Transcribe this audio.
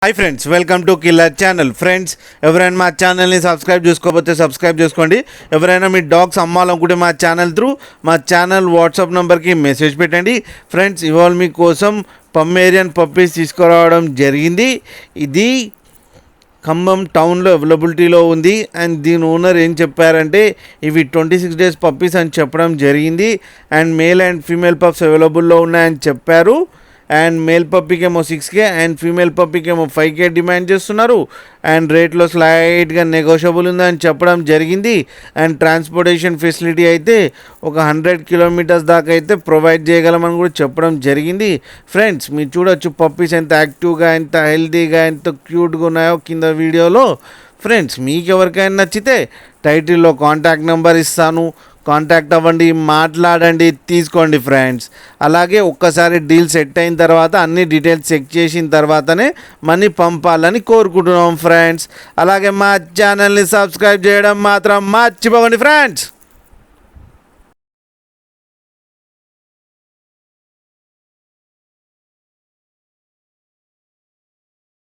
Hi friends, welcome to killer channel. Friends, ఎవరైనా మా ఛానల్ని సబ్స్క్రైబ్ చేసుకోకపోతే సబ్స్క్రైబ్ చేసుకోండి. ఎవరైనా మీ డాగ్స్ అమ్మాలనుకుంటే మా ఛానల్ త్రూ మా ఛానల్ వాట్సాప్ నెంబర్కి మెసేజ్ పెట్టండి. ఫ్రెండ్స్, ఇవాళ మీకోసం పమ్మేరియన్ పప్పీస్ తీసుకురావడం జరిగింది. ఇది ఖమ్మం టౌన్లో అవైలబిలిటీలో ఉంది. అండ్ దీని ఓనర్ ఏం చెప్పారంటే ఇవి 26 days పప్పీస్ అని చెప్పడం జరిగింది. And male and female pups అవైలబుల్లో ఉన్నాయని చెప్పారు. అండ్ మేల్ పప్పీకేమో 6K అండ్ ఫీమేల్ పప్పీకేమో 5K డిమాండ్ చేస్తున్నారు. అండ్ రేట్లో స్లైట్గా నెగోషియబుల్ ఉందని చెప్పడం జరిగింది. అండ్ ట్రాన్స్పోర్టేషన్ ఫెసిలిటీ అయితే ఒక 100 kilometers దాకా అయితే ప్రొవైడ్ చేయగలమని కూడా చెప్పడం జరిగింది. ఫ్రెండ్స్, మీరు చూడొచ్చు పప్పీస్ ఎంత యాక్టివ్గా, ఎంత హెల్తీగా, ఎంత క్యూట్గా ఉన్నాయో కింద వీడియోలో. ఫ్రెండ్స్, మీకు ఎవరికైనా నచ్చితే టైటిల్లో కాంటాక్ట్ నెంబర్ ఇస్తాను, కాంటాక్ట్ అవ్వండి, మాట్లాడండి, తీసుకోండి. ఫ్రెండ్స్, అలాగే ఒక్కసారి డీల్ సెట్ అయిన తర్వాత అన్ని డీటెయిల్స్ చెక్ చేసిన తర్వాతనే మనీ పంపాలని కోరుకుంటున్నాం. ఫ్రెండ్స్, అలాగే మా ఛానల్ని సబ్స్క్రైబ్ చేయడం మాత్రం మర్చిపోకండి. ఫ్రెండ్స్.